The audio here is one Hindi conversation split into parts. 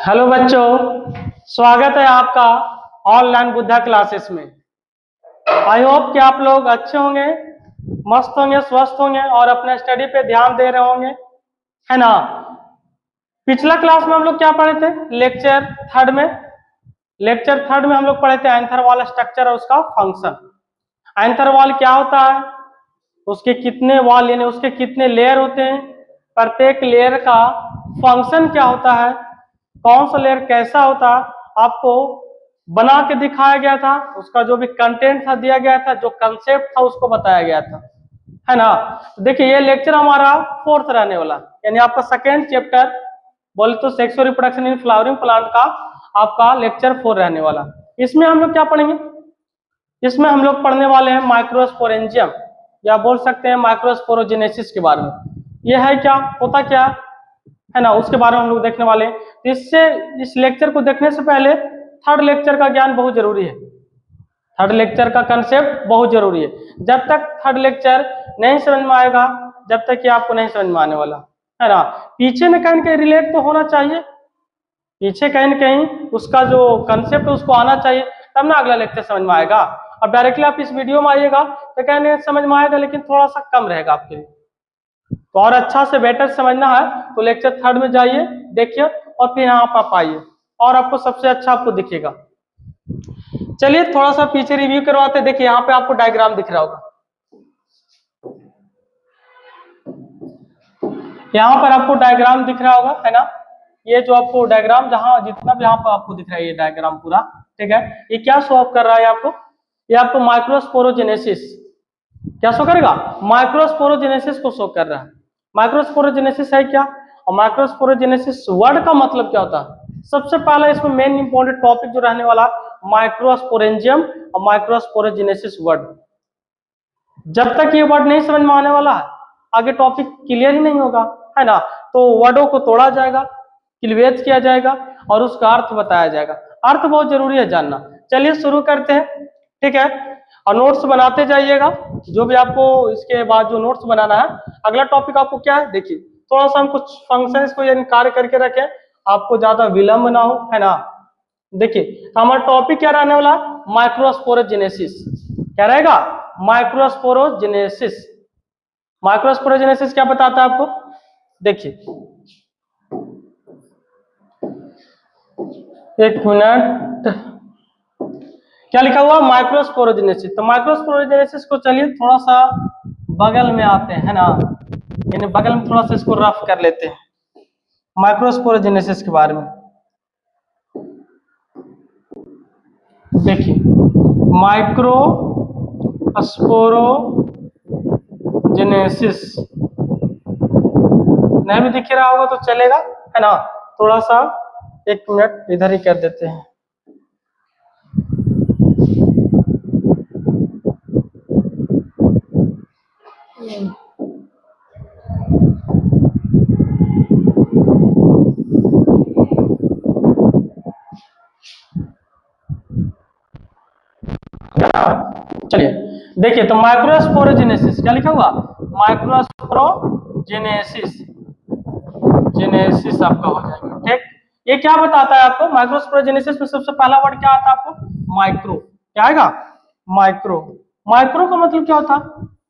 हेलो बच्चों, स्वागत है आपका ऑनलाइन बुद्धा क्लासेस में। आई होप कि आप लोग अच्छे होंगे, मस्त होंगे, स्वस्थ होंगे और अपने स्टडी पे ध्यान दे रहे होंगे, है ना। पिछला क्लास में हम लोग क्या पढ़े थे? लेक्चर थर्ड में हम लोग पढ़े थे एंथर वॉल स्ट्रक्चर और उसका फंक्शन। एंथर वॉल क्या होता है, उसके कितने वॉल यानी उसके कितने लेयर होते हैं, प्रत्येक लेयर का फंक्शन क्या होता है, कौन सा लेयर कैसा होता, आपको बना के दिखाया गया था। उसका जो भी कंटेंट था दिया गया था, जो कंसेप्ट था उसको बताया गया था, है ना। तो देखिए ये लेक्चर हमारा फोर्थ रहने वाला, यानी आपका सेकेंड चैप्टर बोले तो sexual reproduction in flowering plant का आपका लेक्चर 4 रहने वाला। इसमें हम लोग क्या पढ़ेंगे? इसमें हम लोग पढ़ने वाले हैं माइक्रोस्पोरेंजियम, या बोल सकते हैं माइक्रोस्पोरोजेनेसिस के बारे में। यह है क्या, होता क्या है ना, उसके बारे में हम लोग देखने वाले हैं। तो इससे इस लेक्चर को देखने से पहले थर्ड लेक्चर का ज्ञान बहुत जरूरी है, थर्ड लेक्चर का कंसेप्ट बहुत जरूरी है। जब तक थर्ड लेक्चर नहीं समझ में आएगा, जब तक कि आपको नहीं समझ में आने वाला, है ना। पीछे न कहीं कहीं रिलेट तो होना चाहिए, पीछे कहीं न कहीं उसका जो कंसेप्ट उसको आना चाहिए, तब ना अगला लेक्चर समझ में आएगा। अब डायरेक्टली आप इस वीडियो में आइएगा तो कहने समझ में आएगा, लेकिन थोड़ा सा कम रहेगा आपके लिए। तो और अच्छा से बेटर समझना है तो लेक्चर थर्ड में जाइए, देखिए और फिर यहाँ आप आइए और आपको सबसे अच्छा आपको दिखेगा। चलिए थोड़ा सा पीछे रिव्यू करवाते। देखिए यहाँ पे आपको डायग्राम दिख रहा होगा, यहाँ पर आपको डायग्राम दिख रहा होगा, है ना। ये जो आपको डायग्राम जहां जितना भी यहाँ पर आपको दिख रहा है ये डायग्राम पूरा, ठीक है। ये क्या शो ऑफ कर रहा है आपको? ये आपको माइक्रोस्पोरोजेनेसिस क्या शो करेगा? माइक्रोस्पोरोजेनेसिस को शो कर रहा है। माइक्रोस्पोरोजेनेसिस है क्या, और माइक्रोस्पोरोजेनेसिस वर्ड का मतलब क्या होता है? सबसे पहले इसमें मेन इंपॉर्टेंट टॉपिक जो रहने वाला माइक्रोस्पोरेंजियम और माइक्रोस्पोरोजेनेसिस वर्ड। जब तक ये वर्ड नहीं समझ में आने वाला है आगे टॉपिक क्लियर ही नहीं होगा, है ना। तो वर्डों को तोड़ा जाएगा, क्लिवेज किया जाएगा और उसका अर्थ बताया जाएगा। अर्थ बहुत जरूरी है जानना। चलिए शुरू करते हैं, ठीक है। और नोट्स बनाते जाइएगा, जो भी आपको इसके बाद जो नोट्स बनाना है। अगला टॉपिक आपको क्या है, देखिए थोड़ा सा हम कुछ फंक्शंस को यानी कार्य करके रखें, आपको ज्यादा विलंब ना हो, है ना। देखिए हमारा टॉपिक क्या रहने वाला? माइक्रोस्पोरोजेनेसिस। क्या रहेगा? माइक्रोस्पोरोजेनेसिस। माइक्रोस्पोरोजेनेसिस क्या बताता है आपको? देखिए एक मिनट, क्या लिखा हुआ? माइक्रोस्पोरोजेनेसिस। तो माइक्रोस्पोरोजेनेसिस को चलिए थोड़ा सा बगल में आते हैं, है ना, यानी बगल में थोड़ा सा इसको रफ कर लेते हैं माइक्रोस्पोरोजेनेसिस के बारे में। देखिए माइक्रोस्पोरोजेनेसिस नहीं भी दिख रहा होगा तो चलेगा, है ना। थोड़ा सा एक मिनट इधर ही कर देते हैं। चलिए देखिए, तो माइक्रोस्पोरोजेनेसिस क्या लिखा हुआ? माइक्रोस्पोरोजेनेसिस जेनेसिस आपका हो जाएगा, ठीक। ये क्या बताता है आपको? माइक्रोस्पोरोजेनेसिस में सबसे पहला वर्ड क्या आता है आपको? माइक्रो। क्या आएगा? माइक्रो। माइक्रो का मतलब क्या होता है?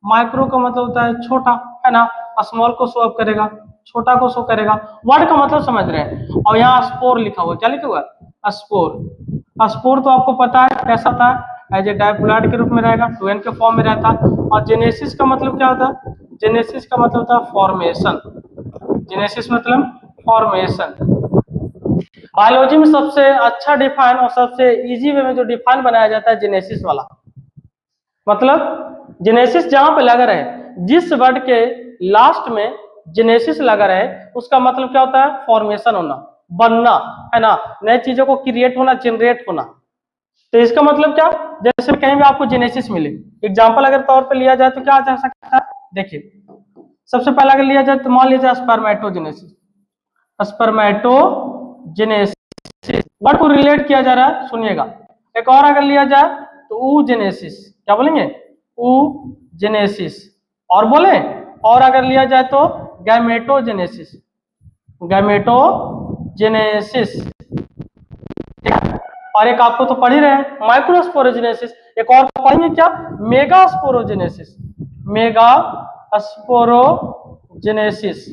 माइक्रो का मतलब होता है छोटा, है ना। स्मॉल को शो अप करेगा, छोटा को शो करेगा। वर्ड का मतलब समझ रहे हैं। और यहाँ स्पोर लिखा हुआ, क्या लिखा हुआ? स्पोर। स्पोर तो आपको पता है कैसा था, एज ए डायपोलाइड के रूप में रहेगा, 2n के फॉर्म में रहता। और जेनेसिस का मतलब क्या होता है? जेनेसिस का मतलब होता है फॉर्मेशन। जेनेसिस मतलब फॉर्मेशन। बायोलॉजी में सबसे अच्छा डिफाइन और सबसे इजी वे में जो डिफाइन बनाया जाता है जेनेसिस वाला, मतलब जेनेसिस जहां पे लगा रहे, जिस वर्ड के लास्ट में जेनेसिस लगा रहे, उसका मतलब क्या होता है? फॉर्मेशन होना, बनना, है ना, नई चीजों को क्रिएट होना, जनरेट होना। तो इसका मतलब क्या? जैसे कहीं भी आपको जेनेसिस मिले, एग्जांपल अगर तौर पे लिया जाए तो क्या जा सकता है? देखिए सबसे पहला अगर लिया जाए तो मान लीजिए स्पर्मेटोजेनेसिस। स्पर्मेटोजेनेसिस वर्ड को रिलेट किया जा रहा है, सुनिएगा। एक और अगर लिया जाए तो ऊजेनेसिस। क्या बोलेंगे? ऊजेनेसिस। और बोले, और अगर लिया जाए तो गैमेटोजेनेसिस। गैमेटोजेनेसिस, और एक आपको तो पढ़ ही रहे हैं माइक्रोस्पोरोजेनेसिस, एक और पढ़ेंगे क्या, मेगास्पोरोजेनेसिस। मेगास्पोरोजेनेसिस,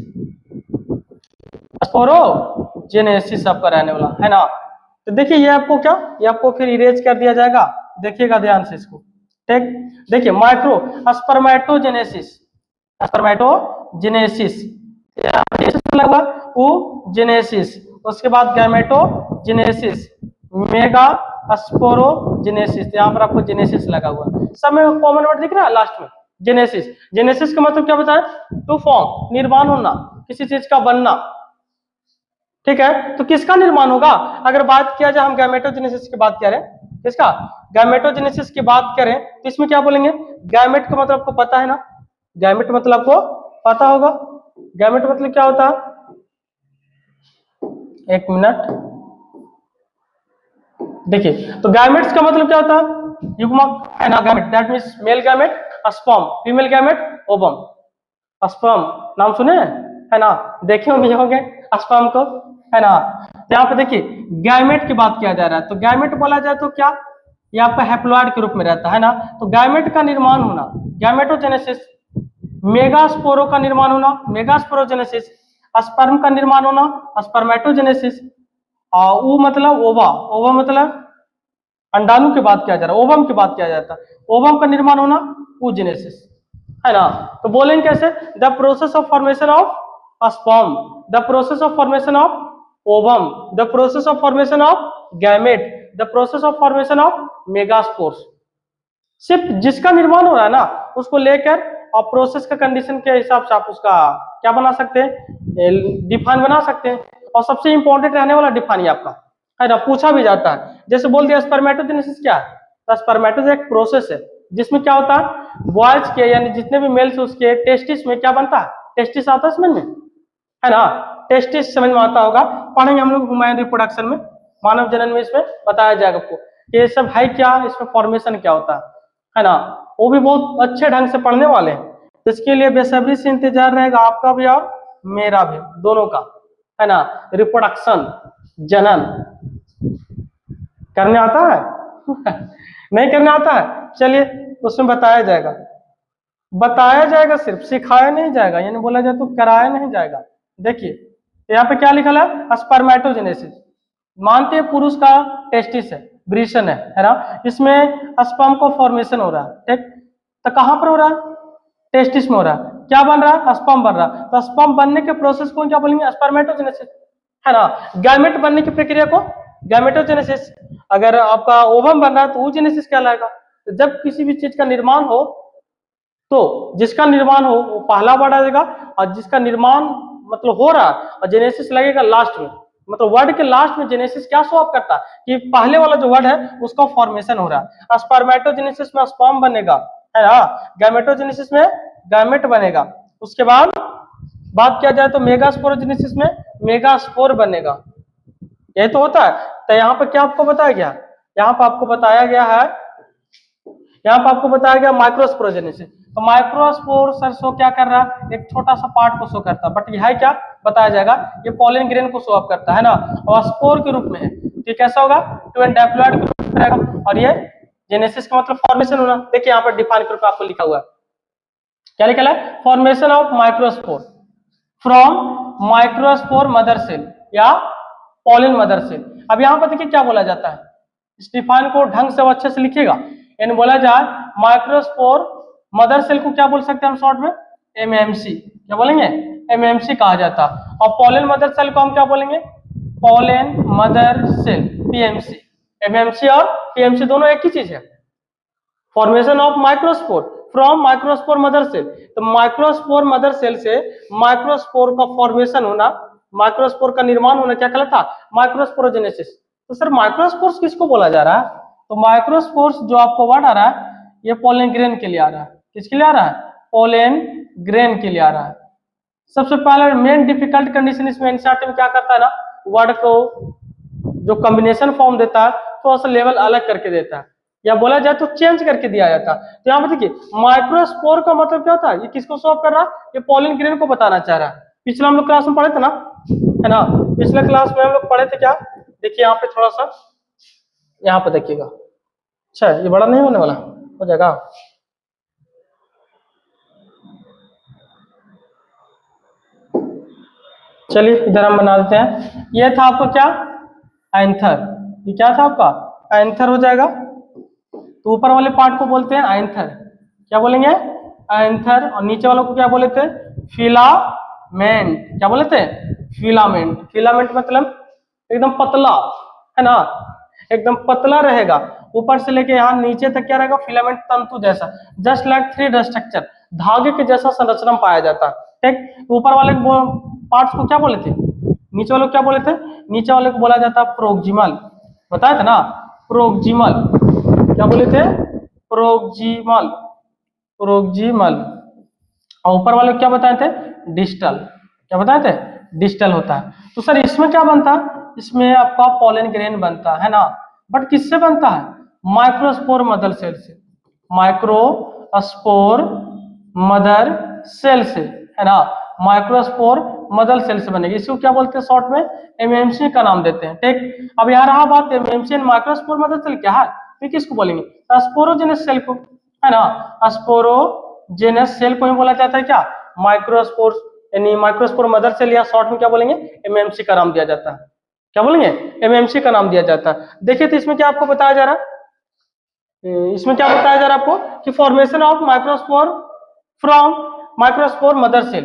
स्पोरोजेनेसिस आपका रहने वाला है ना। तो देखिए ये आपको क्या, ये आपको फिर इरेज कर दिया जाएगा, देखिएगा ध्यान से इसको। ठीक, देखिए माइक्रो स्पर्मेटोजेनेसिस, स्पर्मेटोजेनेसिस लगा जेनेसिस, उसके बाद गैमेटोजेनेसिस, मेगा स्पोरोजेनेसिस, यहाँ पर आपको जेनेसिस लगा हुआ है, सब में कॉमन वर्ड दिख रहा है लास्ट में, जेनेसिस। जेनेसिस का मतलब क्या बताया, टू फॉर्म, निर्माण होना, किसी चीज का बनना। ठीक है, तो किसका निर्माण होगा, अगर बात किया जाए हम गैमेटोजेनेसिस की बात करें, किसका, गैमेटोजेनेसिस की बात करें तो इसमें क्या बोलेंगे, गैमेट का मतलब आपको पता है ना, गैमेट मतलब आपको पता होगा, गैमेट मतलब क्या होता है, एक मिनट देखिए, तो गैमेट्स का मतलब क्या होता है, युग्मक है ना, gamete that means male gamete, sperm, female gamete, ovum. Sperm नाम सुने है ना, देखे होंगे स्पर्म को, है ना। यहाँ पे देखिए गैमेट की बात किया जा रहा है, तो गैमेट बोला जाए तो क्या, ये आपका हैप्लॉइड के रूप में रहता है ना, तो गैमेट का निर्माण होना, गैमेटोजेनेसिस। मेगास्पोरो का निर्माण होना, मेगास्पोरोजेनेसिस। स्पर्म का निर्माण होना, स्पर्मेटोजेनेसिस। वो मतलब ओवा, ओवा मतलब अंडाणु की बात किया जा रहा है, ओवम की बात किया जाता है, ओवम का निर्माण होना oogenesis, है ना। तो बोलेंगे कैसे, the process of formation of sperm, the process of formation of ovum, the process of formation of gamete, the process of formation of megaspores. सिर्फ जिसका निर्माण हो रहा है ना उसको लेकर और प्रोसेस का कंडीशन के हिसाब से आप उसका क्या बना सकते हैं, डिफाइन बना सकते हैं। और सबसे इंपॉर्टेंट रहने वाला डिफाइन आपका है ना, पूछा भी जाता है, जैसे बोल दिया स्पर्मेटोजेनेसिस क्या है, तो स्पर्मेटोजेनेसिस एक प्रोसेस है जिसमें क्या होता है, बॉयज के यानी जितने भी मेल्स उसके टेस्टिस में क्या बनता है, टेस्टिस आता है समझ में, है ना, टेस्टिस समझ में आता होगा, पढ़ेंगे हम लोग ह्यूमन रिप्रोडक्शन में, मानव जनन में, इसमें बताया जाएगा आपको कि ये सब है क्या, इसमें फॉर्मेशन क्या होता है ना, वो भी बहुत अच्छे ढंग से पढ़ने वाले हैं। तो इसके लिए बेसब्री से इंतजार रहेगा आपका भी और मेरा भी, दोनों का, है ना। रिप्रोडक्शन, जनन करने आता है नहीं करने आता है, चलिए उसमें बताया जाएगा, बताया जाएगा, सिर्फ सिखाया नहीं जाएगा, यानी बोला जाए तो कराया नहीं जाएगा। देखिए यहाँ पे क्या लिखा है, स्पर्मेटोजेनेसिस, मानते हैं पुरुष का टेस्टिस है, वृषण है ना, इसमें स्पर्म को फॉर्मेशन हो रहा है, ठीक, तो कहां पर हो रहा है, टेस्टिस में हो रहा है, क्या बन रहा है, स्पर्म बन रहा है, तो स्पर्म बनने के प्रोसेस को क्या बोलेंगे, स्पर्मेटोजेनेसिस, है ना। गैमेट बनने की प्रक्रिया को गैमेटोजेनेसिस, अगर आपका ओवम बन रहा है तो oogenesis कहलाएगा। तो जब किसी भी चीज का निर्माण हो तो जिसका निर्माण हो वो पहला वर्ड आ जाएगा, और जिसका निर्माण मतलब हो रहा है और जेनेसिस लगेगा लास्ट में, मतलब वर्ड के लास्ट में जेनेसिस क्या शो अप करता है कि पहले वाला जो वर्ड है उसका फॉर्मेशन हो रहा है। स्पर्मेटोजेनेसिस में स्पर्म बनेगा, है ना, गैमेटोजेनेसिस में गैमेट बनेगा, उसके बाद बात किया जाए तो मेगास्पोरोजेनेसिस में मेगास्पोर बनेगा, यही तो होता है। तो यहाँ पे क्या आपको बताया गया, यहाँ पे आपको बताया गया है, यहाँ पे आपको बताया गया माइक्रोस्पोरोजेनेसिस। तो माइक्रोस्पोर सर शो क्या कर रहा है, एक छोटा सा पार्ट को शो करता है, बट यह है क्या बताया जाएगा, ये पॉलन ग्रेन को शो अप करता है ना, और स्पोर के रूप में है, तो कैसा होगा, टू एंड डाइप्लॉइड के रूप में रहेगा, और ये जेनेसिस का मतलब फॉर्मेशन होना। देखिए यहाँ पर डिफाइन के रूप में आपको लिखा हुआ है, क्या लिखा है, formation of microspore from microspore mother cell या पॉलन मदर सेल। अब यहाँ पर देखिए क्या बोला जाता है, इस डिफाइन को ढंग से अच्छे से लिखिएगा, यानी बोला जाए माइक्रोस्पोर मदर सेल को क्या बोल सकते हैं हम शॉर्ट में, एमएमसी, क्या बोलेंगे, एमएमसी कहा जाता है। और पॉलन मदर सेल को हम क्या बोलेंगे, pollen mother cell, PMC. MMC और पीएमसी दोनों एक ही चीज है। Formation of microspore from microspore mother cell, तो माइक्रोस्पोर मदर सेल से माइक्रोस्पोर का फॉर्मेशन होना, माइक्रोस्पोर का निर्माण होना क्या कहलाता, माइक्रोस्पोरोजेनेसिस। तो सर माइक्रोस्पोर्स किसको बोला जा रहा है, तो माइक्रोस्पोर्स जो आपको वर्ड आ रहा है ये पोलन ग्रेन के लिए आ रहा है, किसके लिए आ रहा है, पोलन ग्रेन के लिए आ रहा है। सबसे पहले मेन डिफिकल्ट कंडीशन इसमें एनसीईआरटी में क्या करता है ना, वर्ड को जो कॉम्बिनेशन फॉर्म देता है थोड़ा सा लेवल अलग करके देता है, या बोला जाए तो चेंज करके दिया जाता है। तो यहाँ पे देखिए माइक्रोस्पोर का मतलब क्या होता है, ये किसको शो अप कर रहा है, ये पोलन ग्रेन को बताना चाह रहा है। पिछला हम लोग क्लास में पढ़े थे ना, है ना, पिछले क्लास में हम लोग पढ़े थे क्या, देखिए यहाँ पे थोड़ा सा यहाँ पे देखिएगा। अच्छा, ये बड़ा नहीं होने वाला, हो जाएगा। चलिए इधर हम बना देते हैं। ये था आपको क्या, एंथर। ये क्या था आपका, एंथर हो जाएगा। तो ऊपर वाले पार्ट को बोलते हैं एंथर, क्या बोलेंगे, एंथर। और नीचे वालों को क्या बोले थे, फिलामेंट। क्या बोले थे, फिलामेंट। फिलामेंट मतलब एकदम पतला, है ना, एकदम पतला रहेगा। ऊपर से लेके यहाँ नीचे तक क्या रहेगा, फिलामेंट तंतु जैसा, जस्ट लाइक थ्रेड स्ट्रक्चर, धागे के जैसा संरचना पाया जाता है। ठीक, ऊपर वाले पार्ट्स को क्या बोले थे, नीचे वाले को क्या बोले थे, नीचे वाले को बोला जाता है प्रोक्सिमल। बताया था ना, प्रोक्सिमल। क्या बोले थे, प्रोक्सिमल, प्रोक्सिमल। और ऊपर वाले को क्या बताए थे, डिस्टल। क्या बताए थे, डिस्टल होता है। तो सर इसमें क्या बनता है, इसमें आपका पॉलन ग्रेन बनता है ना, बट किससे बनता है, माइक्रोस्पोर मदर सेल से, माइक्रोस्पोर मदर सेल से, है ना, माइक्रोस्पोर मदर सेल से बनेगी। इसको क्या बोलते हैं शॉर्ट में, एमएमसी का नाम देते हैं। ठीक, अब यहाँ रहा बात MMC and microspore mother cell क्या है, तो किसको बोलेंगे, स्पोरोजेनस सेल को, है ना, स्पोरोजेनस सेल को ही बोला जाता है क्या, माइक्रोस्पोर, यानी माइक्रोस्पोर मदर सेल, या शॉर्ट में क्या बोलेंगे, एमएमसी का नाम दिया जाता है। क्या बोलेंगे, एमएमसी का नाम दिया जाता है। देखिए तो इसमें क्या आपको बताया जा रहा है, इसमें क्या बताया जा रहा है आपको कि formation of microspore from microspore mother cell,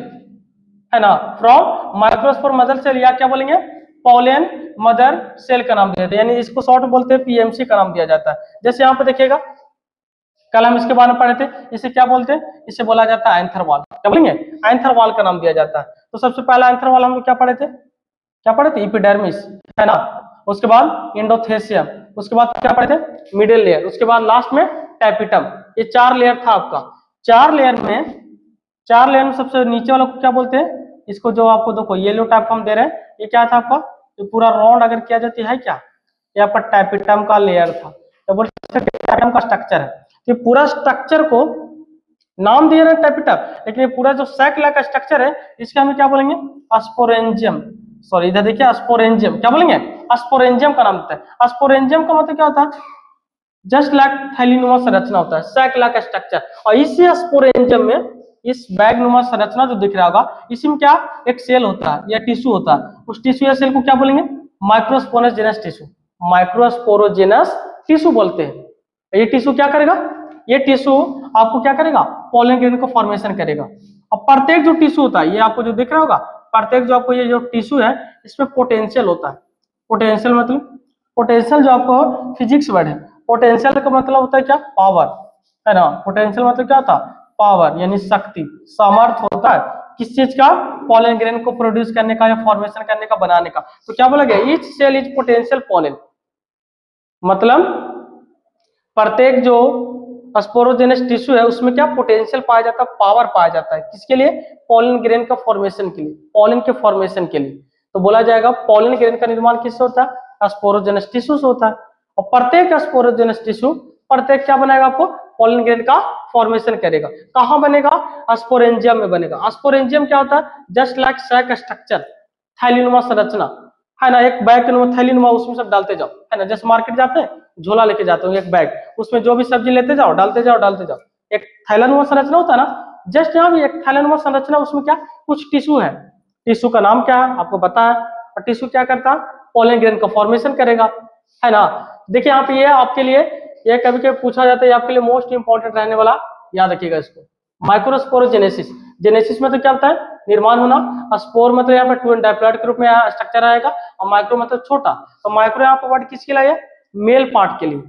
है ना, फ्रॉम माइक्रोस्पोर मदर सेल, या क्या बोलेंगे, पॉलन मदर सेल का नाम दिया जाता है, यानी इसको शॉर्ट बोलते हैं पीएमसी का नाम दिया जाता है। जैसे यहाँ पे देखिएगा, कल हम इसके बारे में पढ़े थे, इसे क्या बोलते हैं, इसे बोला जाता है एंथर वॉल। क्या बोलेंगे, एंथर वॉल का नाम दिया जाता है। तो सबसे पहला एंथर वॉल हम लोग क्या पढ़े थे, क्या पढ़े थे, इपिडर्मिस, है ना, उसके बाद एंडोथेसियम, उसके बाद क्या पढ़े थे, मिडिल लेयर, उसके बाद लास्ट में टैपिटम। ये 4 लेयर था आपका। 4 लेयर में सबसे नीचे वाला को क्या बोलते हैं, इसको जो आपको देखो येलो टाइप हम दे रहे हैं, ये क्या था आपका, ये पूरा राउंड अगर किया जाती है क्या, ये आपका टैपिटम का लेयर था। तो बोलते टैपिटम का स्ट्रक्चर है। तो पूरा स्ट्रक्चर को नाम दिए रहे टैपिटम, लेकिन ये पूरा जो सैक लाइक स्ट्रक्चर है, इसके हमें क्या बोलेंगे, स्पोरेंजियम। सॉरी, इधर देखिए, स्पोरेंजियम। क्या बोलेंगे, स्पोरेंजियम का नाम होता है। स्पोरेंजियम का मतलब क्या होता है, जस्ट लाइक थैलीनुमा संरचना होता है, सैक लाइक स्ट्रक्चर। और इसी स्पोरेंजियम में, इस बैग नुमा संरचना जो दिख रहा होगा, इसी में क्या एक सेल होता है या टिश्यू होता है। उस टिश्यू या सेल को क्या बोलेंगे, माइक्रोस्पोरोजेनस टिश्यू, माइक्रोस्पोरोजेनस टिश्यू बोलते हैं। ये टिश्यू क्या करेगा, ये टिश्यू आपको क्या करेगा, पॉलन ग्रेन को फॉर्मेशन करेगा। और प्रत्येक जो टिश्यू होता है, ये आपको जो दिख रहा होगा, प्रत्येक जो आपको ये जो टिश्यू है, इसमें पोटेंशियल होता है। पोटेंशियल मतलब, पोटेंशियल जो आपको फिजिक्स वर्ड है, पोटेंशियल का मतलब होता है क्या, पावर, है ना। पोटेंशियल मतलब क्या होता है, पावर, यानी शक्ति, सामर्थ होता है किस चीज का, पॉलन ग्रेन को प्रोड्यूस करने का या फॉर्मेशन करने का, बनाने का। तो क्या बोला गया, each cell is potential pollen, मतलब प्रत्येक जो स्पोरोजेनस टिश्यू है उसमें क्या पोटेंशियल पाया जाता है, पावर पाया जाता है, किसके लिए, पॉलन ग्रेन का फॉर्मेशन के लिए, पॉलन के फॉर्मेशन के लिए। तो बोला जाएगा पॉलन ग्रेन का निर्माण किससे होता है, स्पोरोजेनस टिश्यू से होता है। और प्रत्येक स्पोरोजेनस टिश्यू, प्रत्येक क्या बनाएगा, आपको पॉलन ग्रेन का फॉर्मेशन करेगा। कहाँ बनेगा, स्पोरेंजियम में बनेगा। स्पोरेंजियम क्या होता है, जस्ट लाइक सैक स्ट्रक्चर, थैलीनुमा संरचना, है ना, एक बैग के थैलीनुमा, उसमें सब डालते जाओ, है ना, जैसे मार्केट जाते हैं झोला लेके जाते हो, एक बैग, उसमें जो भी सब्जी लेते जाओ, डालते जाओ डालते जाओ, एक थैलानुमा संरचना होता है ना, जस्ट यहाँ भी एक थैलानुमा संरचना, उसमें क्या कुछ टिश्यू है, टिश्यू का नाम क्या है आपको पता है, और टिश्यू क्या करता है, पॉलन ग्रेन का फॉर्मेशन करेगा, है ना। देखिए यहाँ पे ये आपके लिए, ये कभी कभी पूछा जाता है, आपके लिए मोस्ट इंपॉर्टेंट रहने वाला, याद रखिएगा इसको। माइक्रोस्पोरोजेनेसिस, जेनेसिस में तो क्या होता है, निर्माण होना। स्पोर मतलब यहाँ पर 2 एंड डाइप्लॉइड के रूप में स्ट्रक्चर आएगा, और माइक्रो मतलब छोटा। तो माइक्रो यहाँ पर वर्ड किसके लिए, मेल पार्ट के लिए,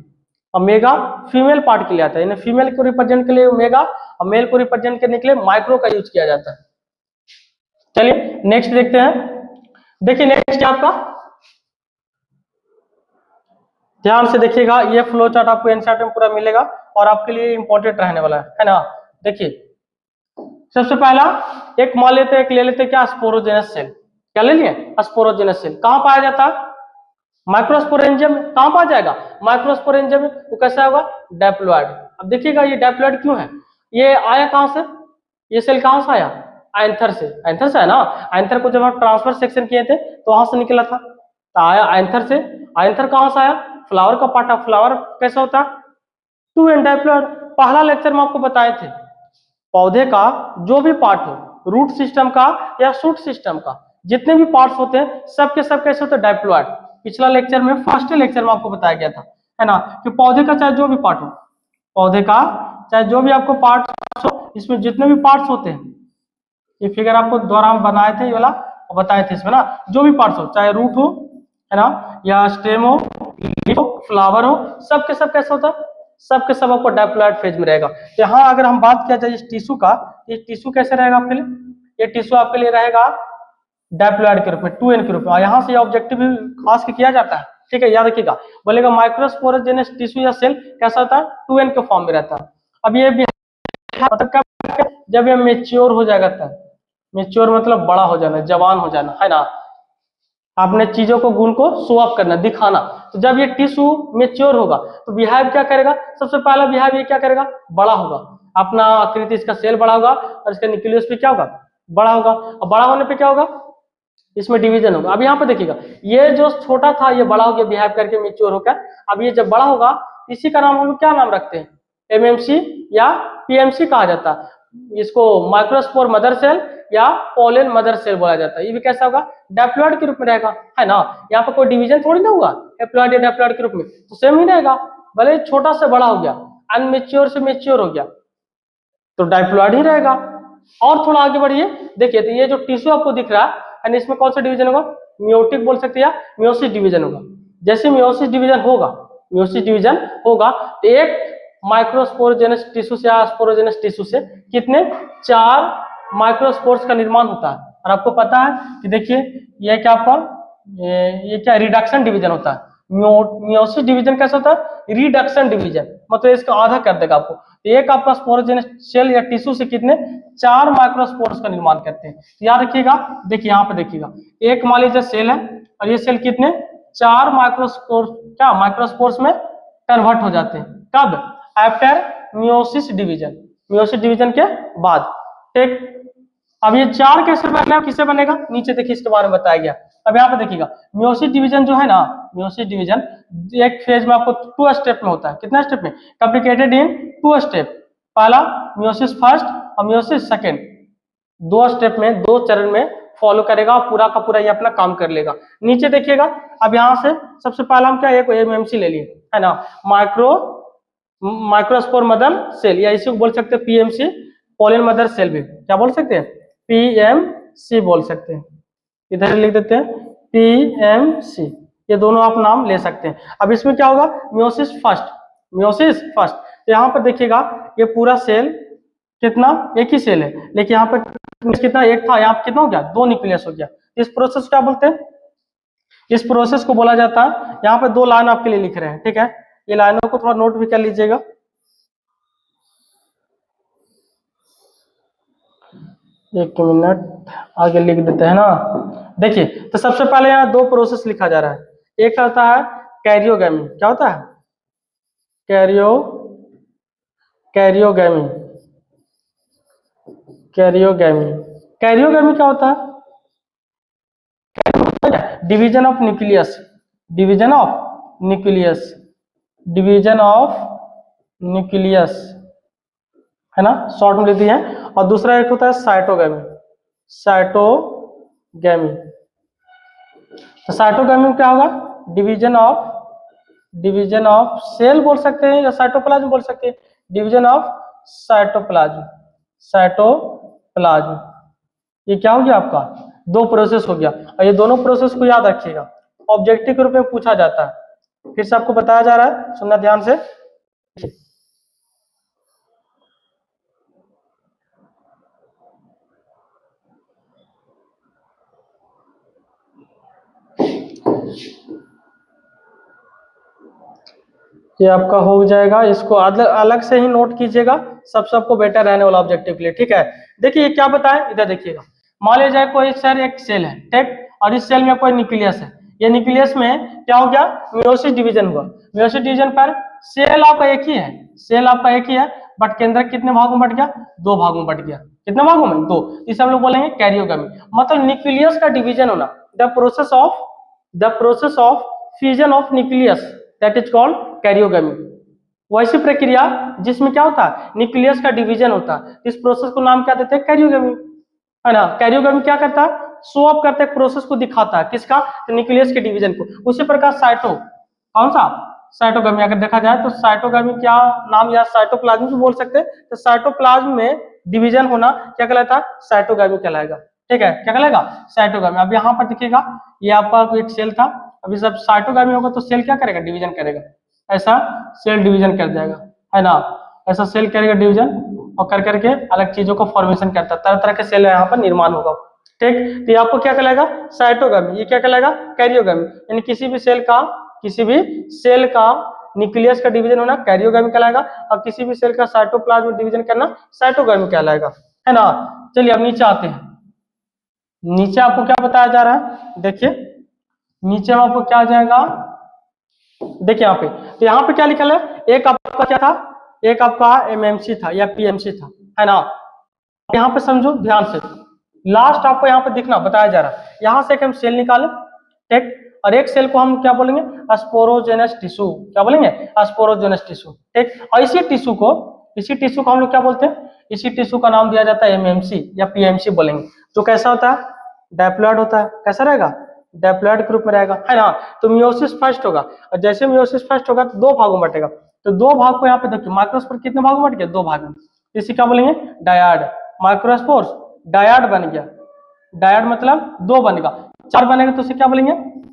और मेगा फीमेल पार्ट के लिए आता है, यानी फीमेल को रिप्रेजेंट के लिए मेगा, और मेल को रिप्रेजेंट करने के लिए माइक्रो का यूज किया जाता है। चलिए नेक्स्ट देखते हैं। देखिए नेक्स्ट आपका, ध्यान से देखिएगा, ये फ्लो चार्ट आपको एनसीईआरटी में पूरा मिलेगा और आपके लिए इंपॉर्टेंट रहने वाला है ना। देखिए सबसे पहला एक मान लेते हैं, एक ले लेते हैं क्या, स्पोरोजेनस सेल। क्या ले लिए, स्पोरोजेनस सेल कहाँ पाया जाता है, माइक्रोस्पोरेंजियम में। कहाँ पाया जाएगा, माइक्रोस्पोरेंजियम में। वो कैसा होगा, डायप्लॉइड। अब देखिएगा ये डायप्लॉइड क्यों है, ये आया कहाँ से, ये सेल कहाँ से आया, एंथर से, एंथर से है ना। एंथर को जब हम ट्रांसफर सेक्शन किए थे तो वहां से निकला था, तो आया एंथर से। एंथर कहाँ से आया, फ्लावर का पार्ट है, फ्लावर कैसा होता है, 2n डाइप्लॉइड। पहला लेक्चर में आपको बताए थे पौधे का जो भी पार्ट हो, रूट सिस्टम का या शूट सिस्टम का, जितने भी पार्ट्स होते हैं सबके सब कैसे होते हैं, डाइप्लॉइड। पिछला लेक्चर में, फर्स्ट लेक्चर में आपको बताया गया था, है ना, कि पौधे का चाहे जो भी पार्ट हो, पौधे का चाहे जो भी आपको पार्ट हो, इसमें जितने भी पार्ट्स होते हैं, ये फिगर आपको द्वारा हम बनाए थे, ये वाला बताए थे इसमें ना, जो भी पार्ट्स हो, चाहे रूट हो, है ना, या स्टेम हो, लीफ हो, फ्लावर हो, सबके सब कैसे होता है, सबके सब आपको डाइप्लॉइड फेज में रहेगा। यहाँ अगर हम बात किया जाए इस टिश्यू का, ये टिश्यू कैसे रहेगा आपके लिए, ये टिश्यू आपके लिए रहेगा डाइप्लॉइड के रूप में, 2n के रूप में। और यहाँ से ऑब्जेक्टिव भी खास किया जाता है, ठीक है, याद रखिएगा। बोलेगा माइक्रोस्पोरोजेनस टिश्यू या सेल कैसा होता है, 2n के फॉर्म में रहता है। अब ये भी मतलब कब, जब ये मेच्योर हो जाएगा तब, मेच्योर मतलब बड़ा हो जाना, जवान हो जाना, है ना, आपने चीजों को, गुण को शो ऑफ करना, दिखाना। तो जब ये टिश्यू मेच्योर होगा तो बिहेव क्या करेगा, सबसे पहला बिहेव ये क्या करेगा, बड़ा होगा, अपना आकृति, इसका सेल बड़ा होगा और इसका न्यूक्लियस भी क्या होगा, बड़ा होगा। और बड़ा होने पे क्या होगा, इसमें डिवीजन होगा। अब यहाँ पे देखिएगा, ये जो छोटा था ये बड़ा हो गया बिहेव करके, मेच्योर होकर। अब ये जब बड़ा होगा, इसी का नाम हम लोग क्या नाम रखते हैं, एमएमसी या पीएमसी कहा जाता है। इसको माइक्रोस्पोर मदर सेल या पोलन मदर सेल बोला जाता है। ये भी कैसा होगा, डाइप्लॉइड के रूप में रहेगा, है ना। यहाँ पर कोई डिवीजन थोड़ी ना होगा, हैप्लॉइड या डाइप्लॉइड के रूप में, तो सेम ही रहेगा। भले छोटा से बड़ा हो गया, अनमेच्योर से मेच्योर हो गया, तो डाइप्लॉइड ही रहेगा। और थोड़ा आगे बढ़िए, देखिए, तो ये जो टिश्यू आपको दिख रहा है, इसमें कौन सा डिवीजन होगा, मियोटिक बोल सकते हैं या मियोसिस डिवीजन होगा। जैसे मियोसिस डिवीजन होगा, मियोसिस डिवीजन होगा, तो एक माइक्रोस्पोरोजेनस टिश्यू से या स्पोरोजेनस टिश्यू से कितने, 4 माइक्रोस्पोर्स का निर्माण होता है। और आपको पता है कि देखिए, ये क्या आपका, ये क्या रिडक्शन डिवीजन होता है। मियोसिस डिवीजन कैसा होता है, रिडक्शन डिवीजन, मतलब इसका आधा कर देगा आपको। एक आपका स्पोरोजेनस सेल या टिश्यू से कितने, 4 माइक्रोस्पोर्स का निर्माण करते हैं। याद रखिएगा, देखिए यहाँ पे देखिएगा, एक मान लीजिए सेल है और ये सेल कितने, 4 माइक्रोस्पोर्स, क्या माइक्रोस्पोर्स में कन्वर्ट हो जाते हैं। कब, after meiosis division, meiosis division के बाद, ठीक। अब ये 4 कैसे बनेगा, किससे बनेगा, नीचे देखिए इसके बारे में बताया गया। अब यहाँ पे देखिएगा, मियोसिस डिवीजन जो है ना, मियोसिस डिवीजन एक फेज में आपको 2 स्टेप में होता है। कितना स्टेप में, कॉम्प्लिकेटेड इन 2 स्टेप। पहला मियोसिस फर्स्ट और मियोसिस सेकेंड, 2 स्टेप में, 2 चरण में फॉलो करेगा, पूरा का पूरा ये अपना काम कर लेगा। नीचे देखिएगा, अब यहाँ से सबसे पहला हम क्या, एक एमएमसी ले लिए, है ना, माइक्रोस्पोर मदर सेल, या इसी को बोल सकते हैं पीएमसी, पोलन मदर सेल भी क्या बोल सकते हैं, पीएमसी बोल सकते हैं। इधर लिख देते हैं पीएमसी, ये दोनों आप नाम ले सकते हैं। अब इसमें क्या होगा, मियोसिस फर्स्ट, मियोसिस फर्स्ट। तो यहाँ पर देखिएगा, ये पूरा सेल कितना, एक ही सेल है, लेकिन यहाँ पर कितना, एक था, यहाँ पर कितना हो गया, 2 न्यूक्लियस हो गया। इस प्रोसेस क्या बोलते हैं, इस प्रोसेस को बोला जाता है, यहाँ पर 2 लाइन आपके लिए लिख रहे हैं, ठीक है, ये लाइनों को थोड़ा नोट भी कर लीजिएगा। एक मिनट आगे लिख देते हैं ना। देखिए, तो सबसे पहले यहाँ 2 प्रोसेस लिखा जा रहा है। एक होता है कैरियोगैमी, क्या होता है, कैरियोगैमी, कैरियोगैमी, कैरियोगैमी क्या होता है, division of nucleus, division of nucleus, division of nucleus, है ना, शॉर्ट में लिख दिए हैं। और दूसरा एक होता है साइटोगैमी, साइटोगैमी। तो साइटोगैमी में क्या होगा, डिवीजन ऑफ सेल बोल सकते हैं या साइटोप्लाज्म बोल सकते हैं, डिवीजन ऑफ साइटोप्लाज्म, साइटोप्लाज्म। ये क्या हो गया आपका, 2 प्रोसेस हो गया। और ये दोनों प्रोसेस को याद रखिएगा, ऑब्जेक्टिव के रूप में पूछा जाता है। फिर से आपको बताया जा रहा है, सुनना ध्यान से। ये आपका हो जाएगा, इसको अलग से ही नोट कीजिएगा, सबको बेटर रहने वाला ऑब्जेक्टिव के लिए, ठीक है। देखिए ये क्या बताए, इधर देखिएगा, मान लीजिए कोई सर एक सेल है, ठीक, और इस सेल में कोई न्यूक्लियस है। ये न्यूक्लियस में क्या हो गया, मियोसिस डिवीजन हुआ। मियोसिस डिवीजन पर सेल आपका एक ही है, सेल आपका एक ही है, बट केंद्रक कितने भागों में बट गया, 2 भागों में बट गया। कितने भागों में, 2। इसे हम लोग बोलेंगे कैरियोगैमी, मतलब न्यूक्लियस का डिवीजन होना, the process of fusion of nucleus that is called karyogamy. वैसी प्रक्रिया जिसमें क्या होता है, न्यूक्लियस का डिवीजन होता है, इस प्रोसेस को नाम क्या देते हैं, कैरियोगेमी, है ना। कैरियोगेमी क्या करता है, शो ऑफ करते हैं, प्रोसेस को दिखाता है, किसका, तो न्यूक्लियस के डिवीजन को। उसी प्रकार साइटो, कौन सा, साइटोगेमी अगर देखा जाए तो साइटोगेमी क्या नाम, या साइटोप्लाज्म भी बोल सकते हैं, तो साइटोप्लाज्म में डिवीजन होना क्या कहलाता है, साइटोगेमी कहलाएगा। ठीक है, क्या कहलाएगा, साइटोगेमी। अब यहाँ पर देखिएगा, ये आपका एक सेल था, अभी सब साइटोगेमी होगा तो सेल क्या करेगा, डिवीजन करेगा, ऐसा सेल डिवीजन कर जाएगा, है ना, ऐसा सेल करेगा डिवीजन, और कर करके अलग चीजों को फॉर्मेशन करता है, तरह तरह के सेल यहाँ पर निर्माण होगा। ठीक, तो ये आपको क्या कहलाएगा, साइटोगेमी, ये क्या कहलाएगा, कैरियोगेमी। यानी किसी भी सेल का न्यूक्लियस का डिवीजन होना कैरियोगेमी कहलाएगा, और किसी भी सेल का साइटोप्लाज्म में डिवीजन करना साइटोगेमी कहलाएगा, है ना। चलिए अब नीचे आते हैं, नीचे आपको क्या बताया जा रहा है, देखिए नीचे में आपको क्या आ जाएगा, देखिए यहाँ पे, तो यहाँ पे क्या लिखा है, एक आपका क्या था, एक आपका एमएमसी था या पीएमसी था, है ना। यहाँ पे समझो ध्यान से, लास्ट आपको यहाँ पे दिखना बताया जा रहा है, यहाँ से एक हम सेल निकाले, ठीक, और एक सेल को हम क्या बोलेंगे, स्पोरोजेनस टिश्यू, क्या बोलेंगे, स्पोरोजेनस टिश्यू। ठीक, और इसी टिश्यू को हम लोग क्या बोलते हैं, इसी टिश्यू का नाम दिया जाता है एमएमसी या पीएमसी बोलेंगे, जो कैसा होता है, डायप्लॉइड होता है, कैसा रहेगा, डायप्लॉइड ग्रुप में रहेगा, है ना। तो मियोसिस फर्स्ट होगा, और जैसे मियोसिस फर्स्ट होगा तो दो भागों में बटेगा, तो दो भाग को यहाँ पे देखिए, माइक्रोस्पोर कितने भागों में बट गया, दो भाग में, इसी क्या बोलेंगे, डायड, माइक्रोस्पोर्स डायड बन गया, डायड मतलब दो बनेगा, चार बनेगा तो उसे क्या बोलेंगे,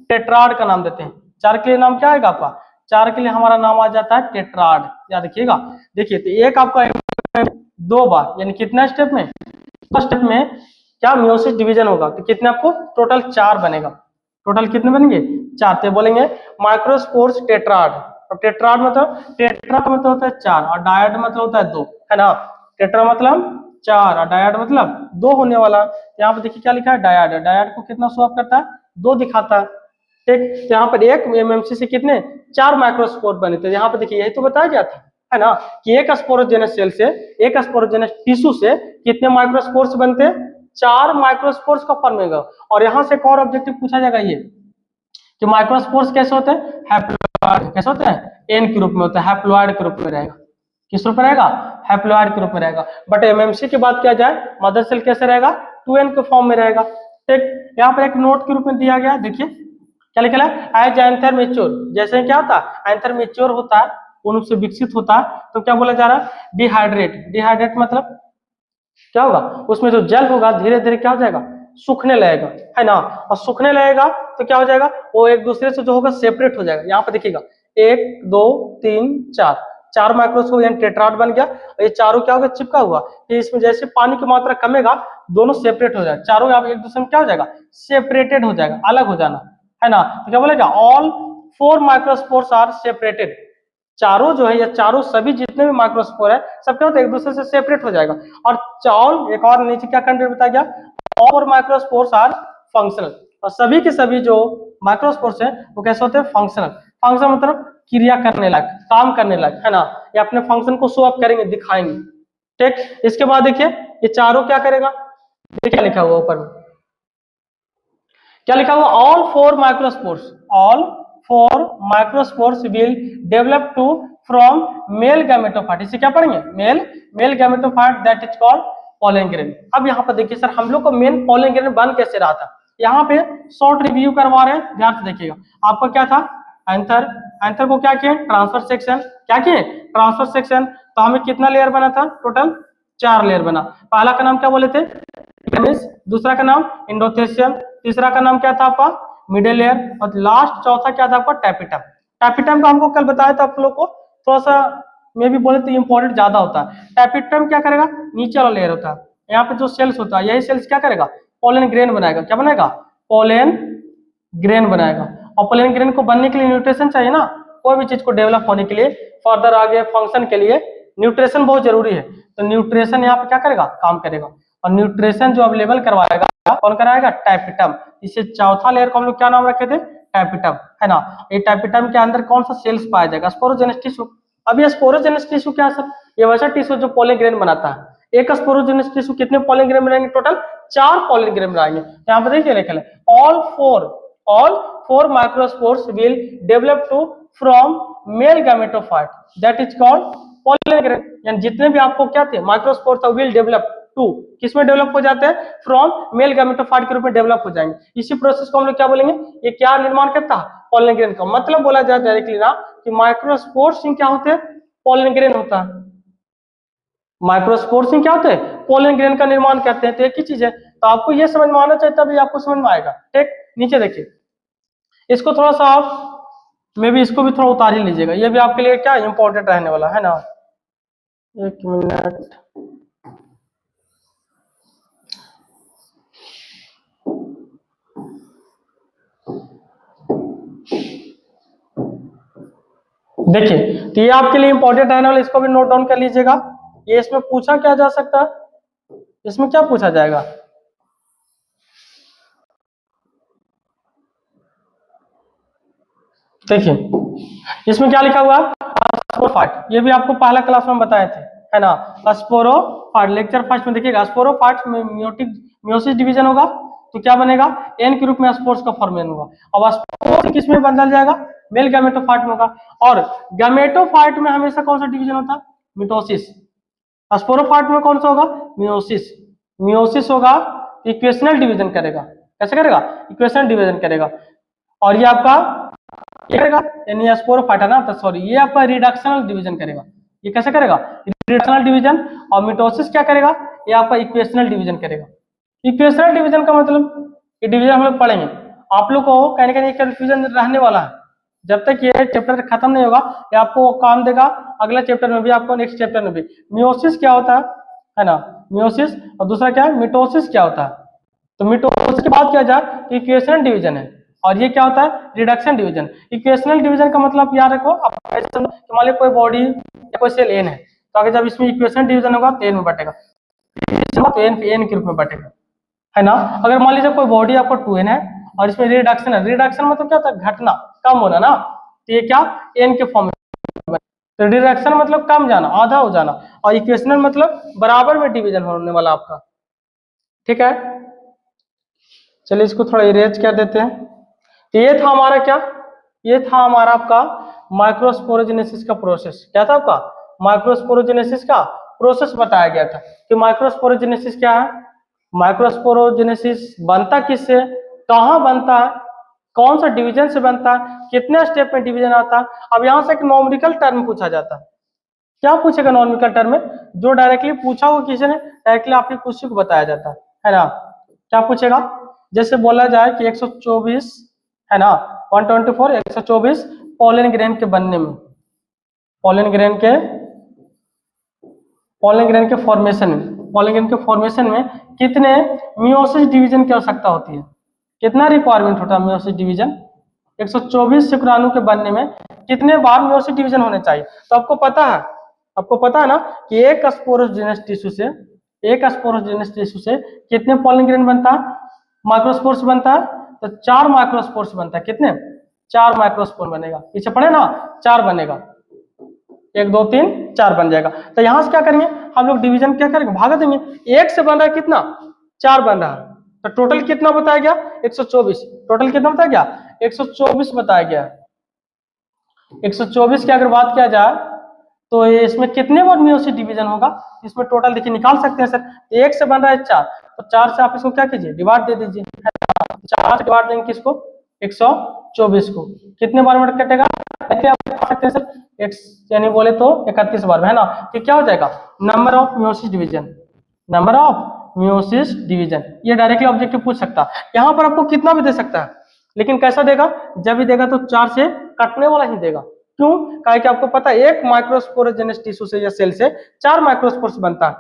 टेट्राड का नाम देते हैं। चार के लिए नाम क्या आएगा आपका, चार के लिए हमारा नाम आ जाता है टेट्राड, याद रखिएगा। देखिए तो एक आपका दो बार, यानी कितना स्टेप में, फर्स्ट स्टेप में क्या मियोसिस डिवीजन होगा, तो कितने आपको टोटल चार बनेगा, टोटल कितने बनेंगे, चार, तो बोलेंगे माइक्रोस्पोर्स टेट्राड, और टेट्राड मतलब, टेट्रा का मतलब होता है चार, और डायड मतलब होता है दो, है ना। टेट्रा मतलब चार और डायड मतलब दो होने वाला। यहाँ पे देखिए क्या लिखा है, डायड, डायड को कितना शो ऑफ करता है, दो दिखाता है। ठीक, यहाँ पर एक एमएमसी से कितने, चार माइक्रोस्पोर बने थे, यहाँ पे देखिए यही तो बताया गया था, है ना, कि एक स्पोरोजेनस सेल से, एक स्पोरोजेनस टिश्यू से कितने माइक्रोस्पोर्स बनते हैं, चार माइक्रोस्पोर्स का फॉर्म होगा। और यहाँ से एक और ऑब्जेक्टिव पूछा जाएगा ये, कि माइक्रोस्पोर्स कैसे होते हैं, हैप्लॉइड, कैसे होते हैं, एन के रूप में होता है, हैप्लॉइड के रूप में रहेगा, किस रूप में रहेगा, हैप्लॉइड के रूप में रहेगा। बट एमएमसी की बात किया जाए, मदर सेल कैसे रहेगा, 2n के फॉर्म में रहेगा। ठीक, यहाँ पर एक नोट के रूप में दिया गया, देखिए क्या लिखा है, एज एंथर मेच्योर, जैसे क्या होता है, एंथर मेच्योर होता है, पूर्ण से विकसित होता है, तो क्या बोला जा रहा है, डिहाइड्रेट, डिहाइड्रेट मतलब क्या होगा, उसमें जो जल होगा धीरे धीरे क्या हो जाएगा, सूखने लगेगा, है ना, और सूखने लगेगा तो क्या हो जाएगा, वो एक दूसरे से जो होगा सेपरेट हो जाएगा। यहाँ पे देखिएगा 1 2 3 4, चार माइक्रोस्कोप यानी टेट्राड बन गया, और ये चारों क्या होगा, चिपका हुआ, कि इसमें जैसे पानी की मात्रा कमेगा दोनों सेपरेट हो जाएगा, चारों आप एक दूसरे में क्या हो जाएगा, सेपरेटेड हो जाएगा, अलग हो जाना, है ना। तो क्या बोलेगा, ऑल 4 माइक्रोस्पोर्स आर सेपरेटेड, चारों जो है या चारों सभी जितने भी माइक्रोस्पोर है सब क्या होता है, एक दूसरे से सेपरेट हो जाएगा। और चावल एक और नीचे क्या कंटेंट बताया गया, और माइक्रोस्पोर्स आर फंक्शनल, और सभी के सभी जो माइक्रोस्पोर्स हैं वो कैसे होते हैं, फंक्शनल, फंक्शन मतलब क्रिया करने लायक, काम करने लायक, है ना, ये अपने फंक्शन को शो अप करेंगे, दिखाएंगे। ठीक, इसके बाद देखिए ये चारों क्या करेगा, क्या लिखा हुआ ऊपर में, क्या लिखा हुआ, all 4 microspores, all 4 microspores will develop to from male gametophyte, इसे क्या पढ़ेंगे, male gametophyte that is called pollen grain. अब यहाँ पर देखिए सर हम लोग को मेन पोलन ग्रेन बन कैसे रहा था, यहाँ पे शॉर्ट रिव्यू करवा रहे हैं, ध्यान से देखिएगा। आपका क्या था, एंथर, एंथर को क्या किए, ट्रांसफर सेक्शन, क्या किए, ट्रांसफर सेक्शन, तो हमें कितना लेयर बना था, टोटल 4 लेयर बना। पहला का नाम क्या बोले थे, दूसरा का नाम इंडोथेशियम, तीसरा का नाम क्या था आपका, मिडिल लेयर, और लास्ट चौथा क्या था आपका, टैपिटम। टैपिटम का हमको कल बताया था आप लोग को, थोड़ा सा मैं भी बोले तो इंपॉर्टेंट ज्यादा होता है। टैपिटम क्या करेगा, नीचे वाला लेयर होता है, यहाँ पे जो सेल्स होता है यही सेल्स क्या करेगा, पोलन ग्रेन बनाएगा, क्या बनाएगा, पोलन ग्रेन बनाएगा। और पोलन ग्रेन को बनने के लिए न्यूट्रिशन चाहिए ना, कोई भी चीज को डेवलप होने के लिए, फर्दर आगे फंक्शन के लिए न्यूट्रिशन बहुत जरूरी है, तो न्यूट्रिशन यहाँ पे क्या करेगा, काम करेगा। और न्यूट्रिशन जो अवेलेबल करवाएगा कौन कराएगा, टैपिटम। इसे चौथा लेयर को हम लोग क्या नाम रखे थे, टैपिटम, है ना। ये टैपिटम के अंदर कौन सा सेल्स पाया जाएगा, स्पोरोजेनस टिश्यू। अब ये स्पोरोजेनस टिश्यू क्या है सर, ये वैसा टिश्यू जो पोलन ग्रेन बनाता है। एक स्पोरोजेनस टिश्यू कितने पोलन ग्रेन बनाएंगे, टोटल 4 पोलन ग्रेन बनाएंगे। यहाँ पे देखिए लिखा है all 4 microspores will develop to from male gametophyte that is called pollen grain. यानी जितने भी आपको क्या थे माइक्रोस्पोर था विल डेवलप टू किसमें डेवलप हो जाते हैं, फ्रॉम मेल गैमेटोफाइट के रूप में डेवलप हो जाएंगे। इसी प्रोसेस को हम लोग क्या बोलेंगे, ये क्या निर्माण करता है, पॉलन ग्रेन का। मतलब बोला जाए डायरेक्टली ना कि माइक्रोस्पोर्स क्या होते हैं, पॉलन ग्रेन होता है। माइक्रोस्पोर्स क्या होते हैं, पॉलन ग्रेन का निर्माण करते हैं। तो एक ही चीज है, तो आपको ये समझ में आना चाहिए तभी आपको समझ में आएगा। ठीक, नीचे देखिए, इसको थोड़ा सा आप मे भी इसको भी थोड़ा उतार ही लीजिएगा, ये भी आपके लिए क्या इंपॉर्टेंट रहने वाला है ना। एक मिनट, देखिए तो ये आपके लिए इंपॉर्टेंट रहने वाला, इसको भी नोट डाउन कर लीजिएगा। ये इसमें पूछा क्या जा सकता है, इसमें क्या पूछा जाएगा, देखिए इसमें क्या लिखा हुआ है, स्पोरोफाइट। ये भी आपको पहला क्लास में बताए थे, है ना। स्पोरोफाइट लेक्चर फर्स्ट में देखिएगा, स्पोरोफाइट में मियोसिस डिवीजन होगा तो क्या बनेगा, एन के रूप में स्पोर्स का फॉर्मेशन होगा। अब स्पोर्स किस में बदल जाएगा, मेल गैमेटोफाइट में होगा। और गैमेटोफाइट में हमेशा कौन सा डिवीजन होता है, मिटोसिस। स्पोरोफाइट में कौन सा होगा, मियोसिस। मियोसिस होगा, इक्वेशनल डिवीजन करेगा। कैसे करेगा, इक्वेशनल डिवीजन करेगा। और ये आपका ये करेगा, यानी स्पोरोफाइट है ना, तो सॉरी ये आपका रिडक्शनल डिवीजन करेगा। ये कैसे करेगा, रिडक्शनल डिवीजन। और मिटोसिस क्या करेगा, ये आपका इक्वेशनल डिवीजन करेगा। इक्वेशनल डिवीजन का मतलब ये डिवीजन हम लोग पढ़ेंगे। आप लोग को कहीं ना कहीं कंफ्यूजन रहने वाला है, जब तक ये चैप्टर खत्म नहीं होगा ये आपको काम देगा अगला चैप्टर में भी, आपको नेक्स्ट चैप्टर में भी। मियोसिस क्या होता है ना, मियोसिस। और दूसरा क्या है, मिटोसिस क्या होता है। तो मिटोसिस के बाद क्या जाए तो इक्वेशनल डिवीजन है, और ये क्या होता है, रिडक्शन डिवीजन। इक्वेशनल डिवीजन का मतलब याद रखो, आप मान लो कोई बॉडी या कोई सेल एन है, तो अगर जब इसमें इक्वेशनल डिवीजन होगा तो एन में बटेगा, तो एन के रूप में बटेगा, है ना। अगर मान लीजिए कोई बॉडी आपको 2n है और इसमें रिडक्शन है, रिडक्शन मतलब क्या होता है, घटना, कम होना ना, तो ये क्या एन के फॉर्म में। तो रिडक्शन मतलब कम जाना, आधा हो जाना, और इक्वेशनल मतलब बराबर में डिवीजन होने वाला आपका। ठीक है, चलिए इसको थोड़ा इरेज कर देते हैं। तो ये था हमारा क्या, ये था हमारा आपका माइक्रोस्पोरोजेनेसिस का प्रोसेस। क्या था आपका, माइक्रोस्पोरोजेनेसिस का प्रोसेस बताया गया था कि माइक्रोस्पोरोजेनेसिस क्या है, माइक्रोस्पोरोजेनेसिस बनता किससे, कहाँ बनता है, कौन सा डिवीजन से बनता है, कितने स्टेप में डिवीजन आता है। अब यहाँ से एक नॉमेरिकल टर्म पूछा जाता है। क्या पूछेगा नॉमेरिकल टर्म में, जो डायरेक्टली पूछा हो किसी ने, डायरेक्टली आपके क्वेश्चन को बताया जाता है ना। क्या पूछेगा, जैसे बोला जाए कि 124 है ना, 124 124 पॉलन ग्रेन के बनने में, पॉलन ग्रेन के फॉर्मेशन में, पॉलन ग्रेन के फॉर्मेशन में कितने मियोसिस डिवीजन की आवश्यकता होती है, कितना रिक्वायरमेंट होता है मियोसिस डिवीजन। 124 शुक्राणु के बनने में कितने बार मियोसिस डिवीजन होने चाहिए। तो आपको पता है ना कि एक स्पोरोजेनस टिश्यू से कितने पॉलन ग्रेन बनता है, माइक्रोस्पोर्स बनता है, तो 4 माइक्रोस्पोर्स बनता है। कितने, 4 माइक्रोस्पोर बनेगा, पीछे पढ़े ना, 4 बनेगा, 1 2 3 4 बन जाएगा। तो यहां से क्या करेंगे हम लोग, डिवीजन क्या करेंगे, भागा देंगे। 1 से बन रहा है कितना, 4 बन रहा है, तो टोटल कितना बताया गया, 124। टोटल कितना बताया गया, 124 बताया गया। 124 की अगर बात किया जाए तो इसमें कितने बार मियोसिस डिवीजन होगा, इसमें टोटल देखिए निकाल सकते हैं सर। 1 से बन रहा है 4, तो 4 से आप इसको क्या कीजिए, डिवाइड दे दीजिए। 4 से डिवाइड देंगे किसको, 124 को, कितने बार में कटेगा, ऐसे आप लिख सकते हैं सर, यानी बोले तो 31 बार में, है ना। तो क्या हो जाएगा, number of meiosis division, number of meiosis division. ये डायरेक्टली ऑब्जेक्टिव पूछ सकता है। यहाँ पर आपको कितना भी दे सकता है, लेकिन कैसा देगा, जब भी देगा तो 4 से कटने वाला ही देगा। क्यों, कहा कि आपको पता है एक माइक्रोस्पोरोजेनस टिश्यू से या सेल से 4 माइक्रोस्पोर्स बनता है,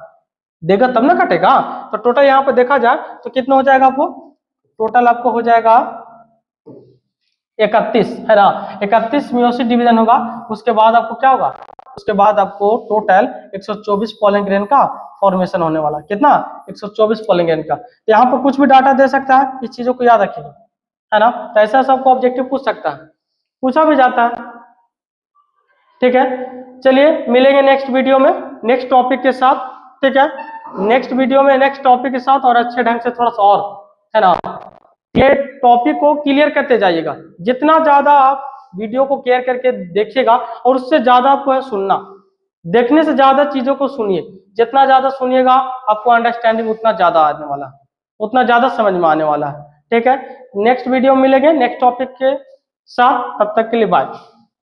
देगा तब ना कटेगा। तो टोटल यहाँ पर देखा जाए तो कितना हो जाएगा आपको, टोटल आपको हो जाएगा 31, है ना। 31 मियोसिस डिवीजन होगा, उसके बाद आपको क्या होगा, उसके बाद आपको टोटल 124 पॉलन ग्रेन का फॉर्मेशन होने वाला। कितना, 124 पॉलन ग्रेन का। तो यहाँ पर कुछ भी डाटा दे सकता है, इस चीजों को याद रखिएगा, है ना। तो ऐसा सबको ऑब्जेक्टिव पूछ सकता है, पूछा भी जाता है। ठीक है, चलिए मिलेंगे नेक्स्ट वीडियो में नेक्स्ट टॉपिक के साथ। ठीक है, नेक्स्ट वीडियो में नेक्स्ट टॉपिक के साथ, और अच्छे ढंग से थोड़ा सा और, है ना। ये टॉपिक को क्लियर करते जाइएगा, जितना ज्यादा आप वीडियो को केयर करके देखिएगा और उससे ज्यादा आपको है सुनना, देखने से ज्यादा चीजों को सुनिए, जितना ज्यादा सुनिएगा आपको अंडरस्टैंडिंग उतना ज्यादा आने वाला है, उतना ज्यादा समझ में आने वाला है। ठीक है, नेक्स्ट वीडियो में मिलेंगे नेक्स्ट टॉपिक के साथ, तब तक के लिए बाय।